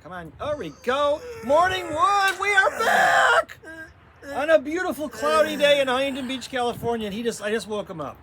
Come on. There we go. Morning Wood, we are back on a beautiful cloudy day in Huntington Beach, California. And I just woke him up.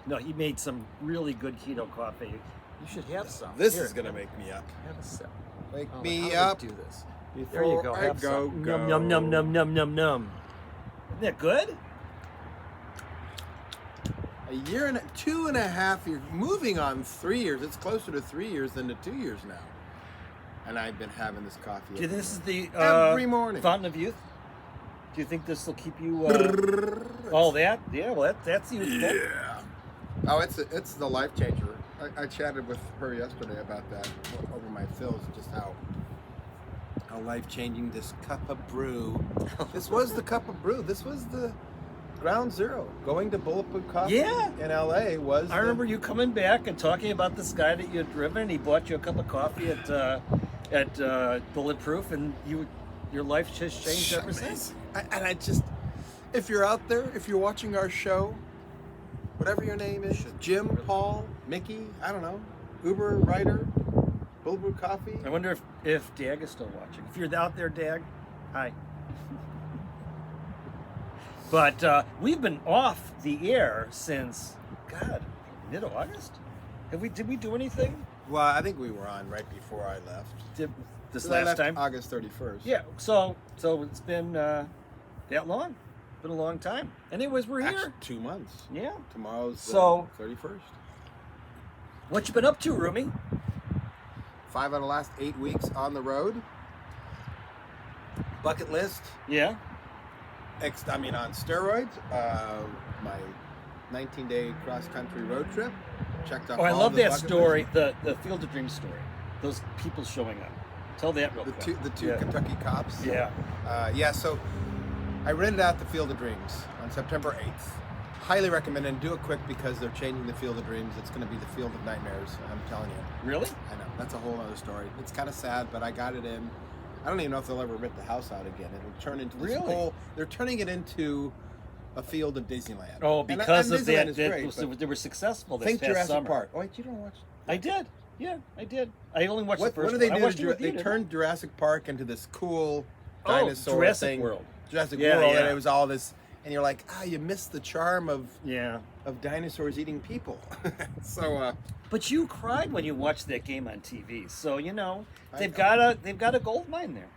No, he made some really good keto coffee. You should have some. This is gonna make me up. Have a sip. Wake How me do we up. do this? Before There you go. I Have go, some. go. Num num num num num num. Isn't that good? A year and 2.5 years, moving on 3 years. It's closer to 3 years than to 2 years now. And I've been having this coffee. Do you think this is the every morning. Fountain of Youth? Do you think this will keep you? All that? Yeah. Well, that's useful. Yeah. Oh, it's the life changer. I chatted with her yesterday about that over my fills, just how life changing this cup of brew. This was the cup of brew. This was the ground zero. Going to Bulletproof Coffee in LA was. I remember you coming back and talking about this guy that you had driven, and he bought you a cup of coffee at Bulletproof, and your life has changed ever since. And I just, if you're out there, if you're watching our show, whatever your name is, Jim, Paul, Mickey, I don't know, Uber rider, Bulletproof Coffee. I wonder if Dag is still watching. If you're out there, Dag, hi. But we've been off the air since, God, mid-August? Did we do anything? Well, I think we were on right before I left. This I last left time? August 31st. Yeah, so it's been that long. Been a long time. Anyways, we're Actually, here. 2 months. Yeah. Tomorrow's the So- 31st. What you been up to, Rumi? 5 out of the last 8 weeks on the road. Bucket list. Yeah. On steroids. My 19-day cross-country road trip. Checked off Oh, I all love the that bucket story, list. the Field of Dreams story. Those people showing up. Tell that real quick. The two Yeah. Kentucky cops. Yeah. So I rented out the Field of Dreams on September 8th. Highly recommend it, and do it quick because they're changing the Field of Dreams. It's going to be the Field of Nightmares, I'm telling you. Really? I know, that's a whole other story. It's kind of sad, but I got it in. I don't even know if they'll ever rip the house out again. It'll turn into this whole, they're turning it into a field of Disneyland. Oh, because of Disneyland that, is great, they were successful this think past Jurassic summer. Park. Oh, wait, you don't watch? I did. Yeah, I did. I only watched the What first do they one. do? I watched it with They you, didn't turned Jurassic Park into this cool dinosaur Jurassic thing. World. Jurassic Yeah, World, yeah. and it was all this, and you're like, you missed the charm of Yeah. dinosaurs eating people. So, But you cried when you watched that game on TV, so they've know. got a gold mine there.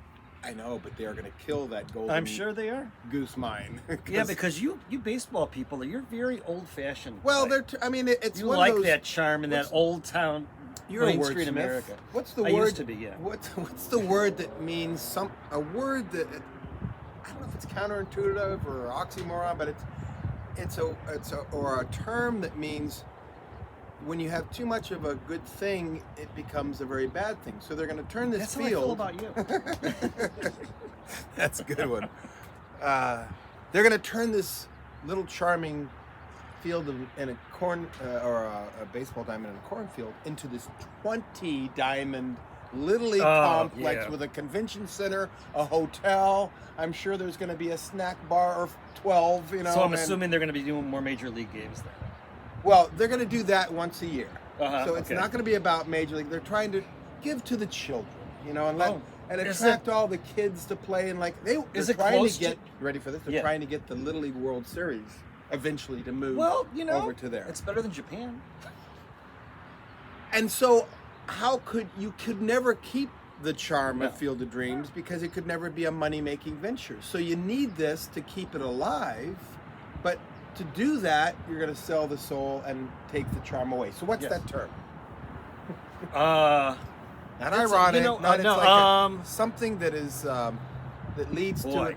I know, but they're going to kill that golden I'm sure they are. goose mine. Yeah, because you baseball people, you're very old-fashioned. Well, like, it's you one like of those, that charm in that old town, You're Main a Street wordsmith. America. What's the I word? used to be, yeah. What's the word that means a word that I don't know if it's counterintuitive or oxymoron, but it's a term that means when you have too much of a good thing, it becomes a very bad thing. So they're going to turn this That's field. how I feel about you. That's a good one. They're going to turn this little charming field in a corn or a baseball diamond in a cornfield into this 20-diamond Little League complex yeah. with a convention center, a hotel. I'm sure there's going to be a snack bar or 12. So I'm assuming they're going to be doing more major league games then. Well, they're going to do that once a year. So it's okay. not going to be about major league. They're trying to give to the children, and Is attract all the kids to play. And they're Is it trying close to get to- you ready for this. They're Yeah. trying to get the Little League World Series eventually to move over to there. It's better than Japan. And so, you could never keep the charm No. of Field of Dreams because it could never be a money-making venture. So you need this to keep it alive, but to do that, you're going to sell the soul and take the charm away. So what's Yes. that term? Uh, Not It's- ironic, you know, not no, it's like something that is that leads to Boy.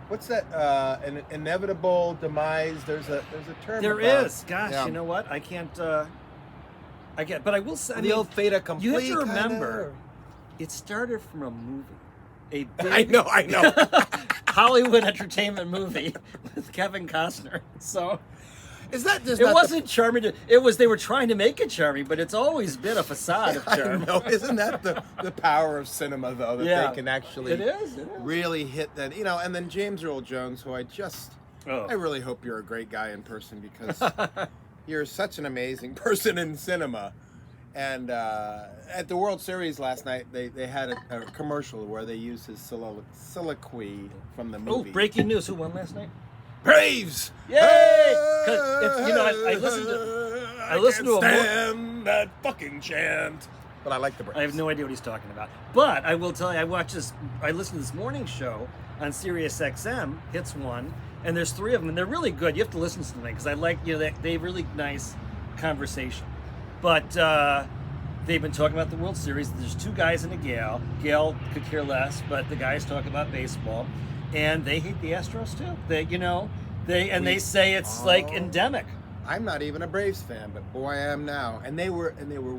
what's that? An inevitable demise. There's a term. there about- is. Gosh, yeah. you know what? I can't. But I will say. the old fait accompli. you have to kinda. remember, it started from a movie, a I big know. Hollywood entertainment movie with Kevin Costner. So Is that just it not wasn't charming. They were trying to make it charming, but it's always been a facade of I charm. know. Isn't that the power of cinema, though, that Yeah. they can actually It is. really hit that, and then James Earl Jones, who Oh. I really hope you're a great guy in person because you're such an amazing person in cinema. And at the World Series last night, they had a commercial where they used his soliloquy from the Oh, movie. breaking news! Who won last night? Braves! Yay! 'Cause it's, you know, I listened to a stand that fucking chant. But I like the Braves. I have no idea what he's talking about. But I will tell you, I listened to this morning show on Sirius XM, Hits One, and there's 3 of them, and they're really good. You have to listen to them because I like, you know, they have really nice conversation. But they've been talking about the World Series. There's 2 guys and a gal. Gal could care less, but the guys talk about baseball, and they hate the Astros too. They say it's like endemic. I'm not even a Braves fan, but boy, I am now. And they were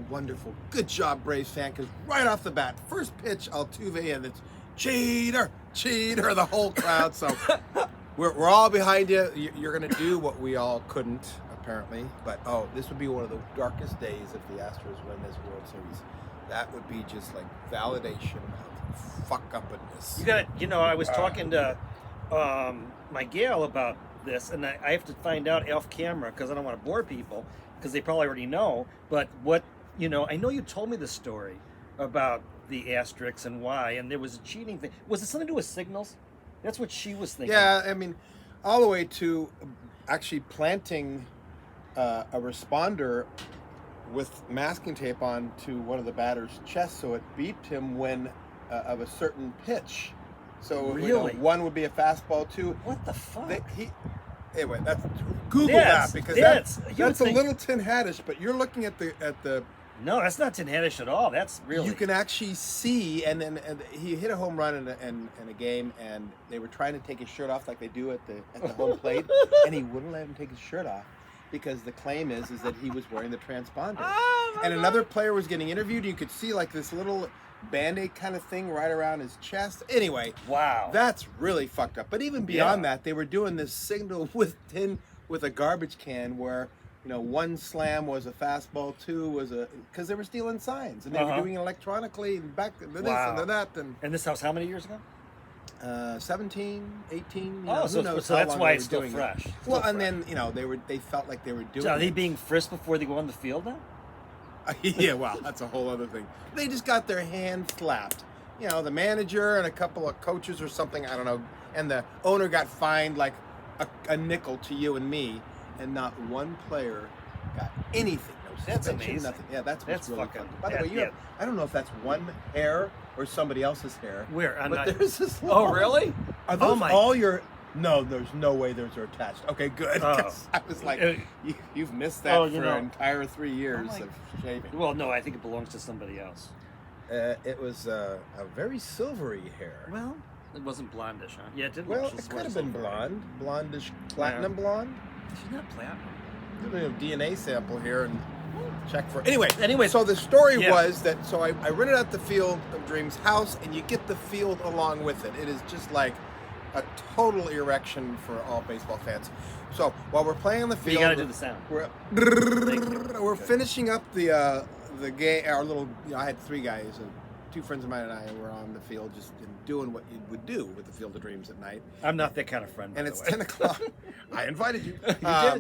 wonderful. Good job, Braves fan, because right off the bat, first pitch, Altuve, and it's cheater, the whole crowd. So we're all behind you. You're going to do what we all couldn't, apparently. But, this would be one of the darkest days if the Astros win this World Series. That would be just like validation of fuck-uppedness. You got to, I was talking to my gal about this, and I have to find out off camera because I don't want to bore people because they probably already know. But I know you told me the story about the asterisks and why, and there was a cheating thing. Was it something to do with signals? That's what she was thinking. Yeah, I mean, all the way to actually planting a responder with masking tape on to one of the batter's chest so it beeped him when of a certain pitch. So really? One would be a fastball, 2. What the fuck? Anyway, that's Google that because that's a little tin hatish. But you're looking at the. No, that's not tin hatish at all. That's really. You can actually see, and he hit a home run in a game, and they were trying to take his shirt off like they do at the home plate, and he wouldn't let him take his shirt off because the claim is that he was wearing the transponder. And another player was getting interviewed. You could see like this little Band-Aid kind of thing right around his chest. Anyway, wow, that's really fucked up. But even beyond that, they were doing this signal with a garbage can where 1 slam was a fastball, 2 was because they were stealing signs and they were doing it electronically and back to this and to that. And this house how many years ago? 17, 18. So that's why it's still fresh. And then they felt like they were doing. So are they being frisked before they go on the field now? Yeah, well, that's a whole other thing. They just got their hand slapped. The manager and a couple of coaches or something, I don't know. And the owner got fined like a nickel to you and me, and not one player got anything. No suspension, that's amazing. Nothing. Yeah, that's really fucking. By the way, I don't know if that's one hair or somebody else's hair. Where? There's this. Oh, really? Are those all your? No, there's no way those are attached. Okay, good. I was like, you've missed that for an entire 3 years of shaving. Well, no, I think it belongs to somebody else. It was a very silvery hair. Well, it wasn't blondish, huh? Yeah, it didn't. Well, it could have been blonde, blondish, platinum blonde. She's not platinum. We have a DNA sample here and check for. Anyway, so the story was that. So I rented out the Field of Dreams house, and you get the field along with it. It is just like a total erection for all baseball fans. So while we're playing on the field, you gotta do the sound. We're finishing up the game. Our little, I had 3 guys, 2 friends of mine and I were on the field just doing what you would do with the Field of Dreams at night. I'm not that kind of friend. And it's 10 o'clock. I invited you.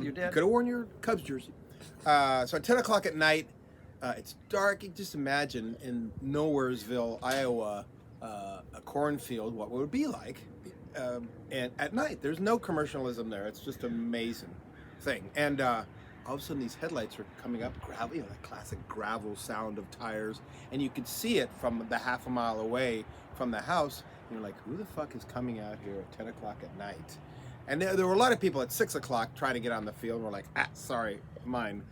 You did. Could have worn your Cubs jersey. So at 10 o'clock at night, it's dark. You just imagine in Nowheresville, Iowa, a cornfield, what would it be like? And at night, there's no commercialism there. It's just an amazing thing. And all of a sudden, these headlights are coming up, gravel, that classic gravel sound of tires. And you could see it from the half a mile away from the house. And you're like, who the fuck is coming out here at 10 o'clock at night? And there were a lot of people at 6 o'clock trying to get on the field. And we're like, sorry, mine.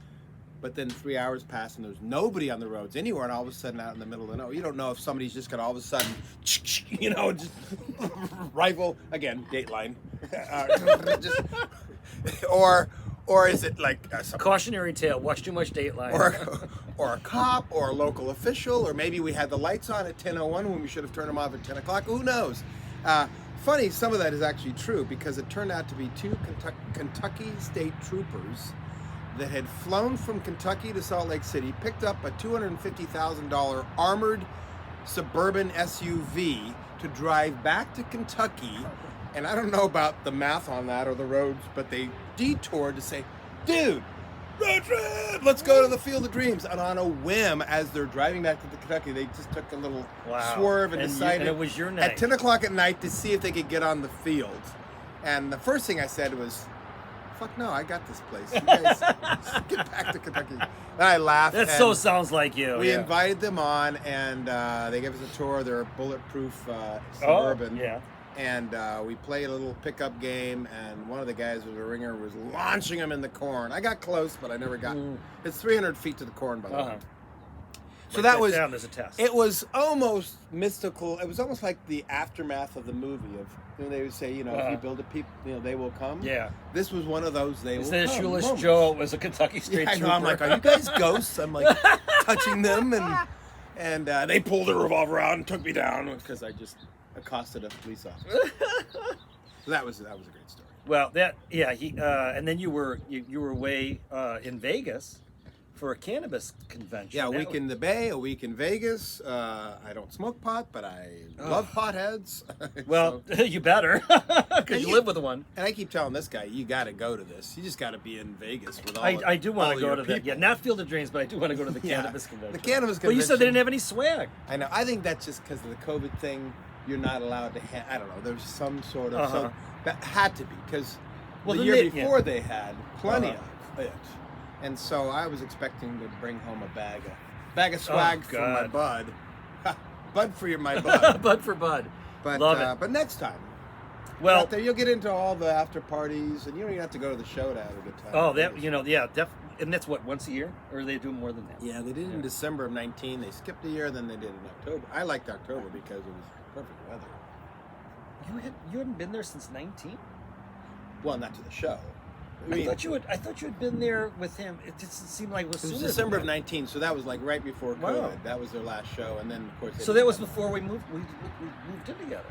But then 3 hours pass and there's nobody on the roads anywhere, and all of a sudden out in the middle of the night, you don't know if somebody's just gonna all of a sudden, just rifle again, Dateline, or is it like cautionary tale? Watch too much Dateline, or a cop, or a local official, or maybe we had the lights on at 10:01 when we should have turned them off at 10 o'clock. Who knows? Funny, some of that is actually true because it turned out to be 2 Kentucky state troopers that had flown from Kentucky to Salt Lake City, picked up a $250,000 armored suburban SUV to drive back to Kentucky. And I don't know about the math on that or the roads, but they detoured to say, dude, road trip. Let's go to the Field of Dreams. And on a whim, as they're driving back to the Kentucky, they just took a little swerve and decided and it was your night at 10 o'clock at night to see if they could get on the field. And the first thing I said was, "Fuck no, I got this place. You guys get back to Kentucky." And I laughed. That so sounds like you. We invited them on, and they gave us a tour of their bulletproof Suburban. Oh, yeah. And we played a little pickup game, and one of the guys was a ringer, was launching him in the corn. I got close, but I never got. It's 300 feet to the corn, by the way. So that was. Down as a test. It was almost mystical. It was almost like the aftermath of the movie of. They would say, if you build a people, they will come. Yeah. This was one of those they will come. Instead of Shoeless Joe, it was a Kentucky State Trooper. I know. I'm like, are you guys ghosts? I'm like touching them, and they pulled their revolver out and took me down because I just accosted a police officer. So that was a great story. Well, and then you were away in Vegas for a cannabis convention. Yeah, a week in the Bay, a week in Vegas. I don't smoke pot, but I love potheads. Well, you better, because you live with one. And I keep telling this guy, you got to go to this. You just got to be in Vegas with all. I do want to go to that. that. Yeah, not Field of Dreams, but I do want to go to the cannabis convention. The cannabis convention. But you said they didn't have any swag. I know. I think that's just because of the COVID thing. You're not allowed to. I don't know. There's some sort of that had to be because the year before they had plenty of it. And so I was expecting to bring home a bag of swag for my bud. Bud for my bud. Bud for bud. But, love it. But next time. Well, out there, you'll get into all the after parties, and you don't even have to go to the show to have a good time. Oh, and that's what, once a year? Or they do more than that? Yeah, they did it in December of 19. They skipped a year, then they did it in October. I liked October because it was perfect weather. You hadn't been there since 19? Well, not to the show. I thought you had been there with him. It just seemed like it was December of 19, so that was like right before COVID. Wow. That was their last show, and then of course. So that was before we moved. We moved in together.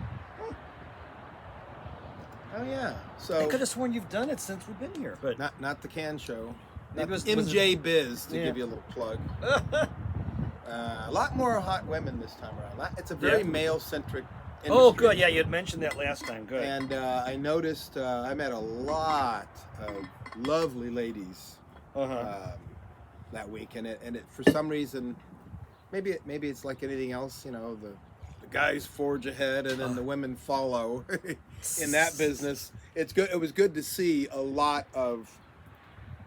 Oh yeah. So I could have sworn you've done it since we've been here, but not the Can Show. It was MJ Biz to give you a little plug. A lot more hot women this time around. It's a very male-centric industry. Oh, good. Yeah, you had mentioned that last time. Good. And I noticed I met a lot of lovely ladies that week, and it for some reason, maybe it's like anything else, the guys forge ahead and then the women follow. In that business, it's good. It was good to see a lot of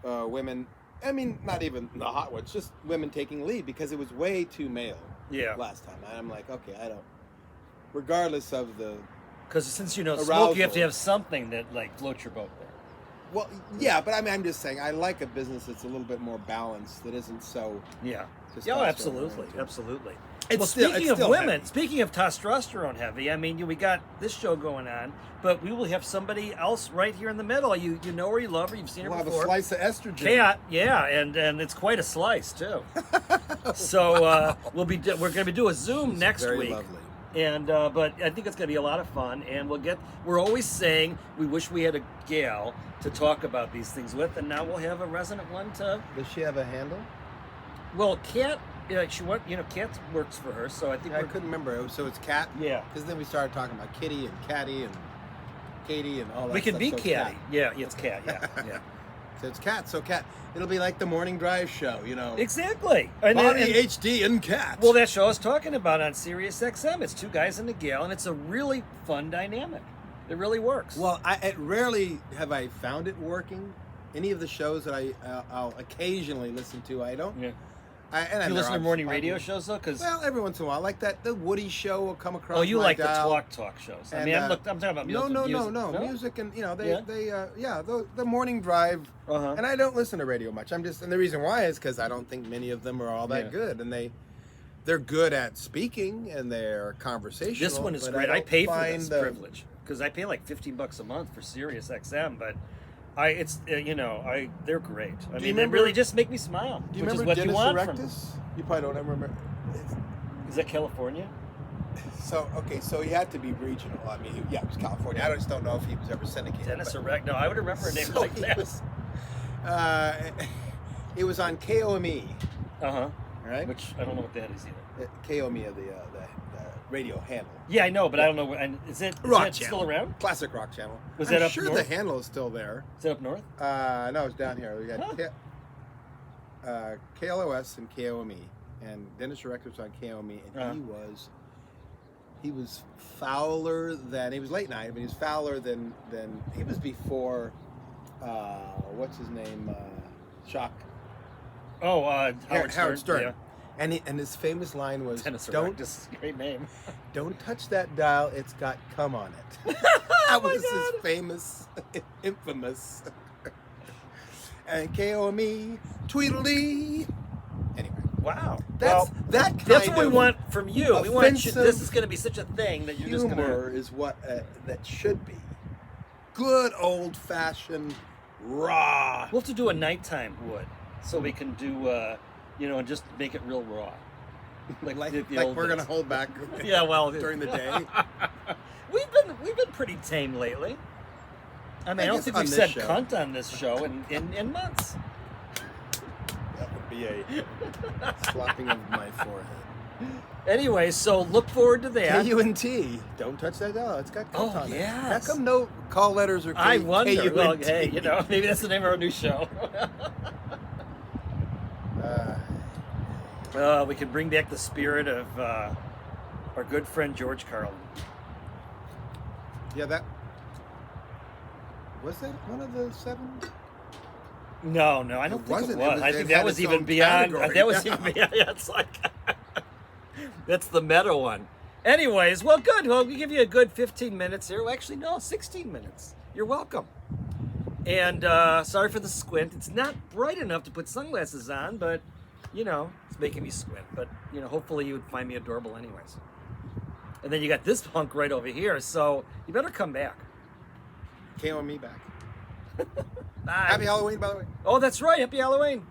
women. I mean, not even the hot ones, just women taking lead because it was way too male. Yeah. Last time, and I'm like, okay, I don't. Regardless of the. Because since you arousal, smoke, you have to have something that floats your boat there. Well, yeah, but I mean, I'm just saying, I like a business that's a little bit more balanced, that isn't so. Yeah. Oh, absolutely. Speaking of women, heavy. Speaking of testosterone heavy, I mean, we got this show going on, but we will have somebody else right here in the middle. You know her, you love her, you've seen her before. We'll have a slice of estrogen. Kat, yeah, and it's quite a slice too. So we're going to do a Zoom next very week. Lovely. And but I think it's going to be a lot of fun, and we're always saying we wish we had a gal to talk about these things with, and now we'll have a resident one to. Does she have a handle? Well, Kat, Kat works for her, so I think I couldn't remember. So it's Kat. Yeah. Because then we started talking about Kitty and Catty and Katie and all that. We can stuff. be so Catty. Yeah, it's Kat. Yeah, yeah. So it's Kat. So Kat, it'll be like the morning drive show, Exactly. Bonnie, HD, and Kat. Well, that show I was talking about on Sirius XM. It's two guys and a gal, and it's a really fun dynamic. It really works. Well, rarely have I found it working. Any of the shows that I'll occasionally listen to, I don't. Yeah. And you listen to morning radio shows though, well, every once in a while, like the Woody Show will come across. Oh, you my like dial. the talk shows? I mean, I'm talking about music. No, music and the morning drive. And I don't listen to radio much. And the reason why is because I don't think many of them are all that good, and they're good at speaking and they're conversational. This one is great. I pay for this privilege because I pay like $15 a month for Sirius XM, but. They're great. I mean, they really just make me smile. Do you remember Dennis Erectus? You probably don't ever remember. Is that California? So he had to be regional. I mean, it was California. I just don't know if he was ever syndicated. Dennis Erectus. No, I would remember a name like that. It was on KOME. Right. Which I don't know what that is either. KOME, the radio handle. Yeah, I know, but I don't know. And is it still around? Classic rock channel. Was that up north? I'm sure the handle is still there. Is it up north? No, it's down here. We got KLOS and KOME, and Dennis Director was on KOME, and he was fouler than, he was late night, but he was fouler than he was before, what's his name, Shock. Oh, Howard Stern. Yeah. And his famous line was, Dennis "Don't, Director, great name. don't touch that dial, it's got cum on it." That was his famous, infamous. And KOME, Tweedledee. Anyway. Wow. That's what we want from you. We want this is going to be such a thing that you're just going to. Humor is what that should be. Good old fashioned raw. We'll have to do a nighttime wood, so we can do, and just make it real raw. Like the old we're days. gonna hold back. Yeah, well, during the day. we've been pretty tame lately. I mean, I don't think we've said cunt on this show in months. That would be a slapping of my forehead. Anyway, so look forward to that. KUNT. Don't touch that dial. It's got cunt on it. Yes. How come no call letters are I wonder. KUNT? Well, hey, maybe that's the name of our new show. We can bring back the spirit of our good friend George Carlin. Yeah, that was that one of the 7. No, I don't think it was. I think that was even beyond. Category. That was even beyond. Yeah, it's like that's the meta one. Anyways, well, good. Well, we give you a good 15 minutes here. Well, actually, no, 16 minutes. You're welcome. And sorry for the squint. It's not bright enough to put sunglasses on, but it's making me squint. But hopefully you would find me adorable anyways. And then you got this hunk right over here, so you better come back. KOME back. Bye. Happy Halloween, by the way. Oh, that's right. Happy Halloween.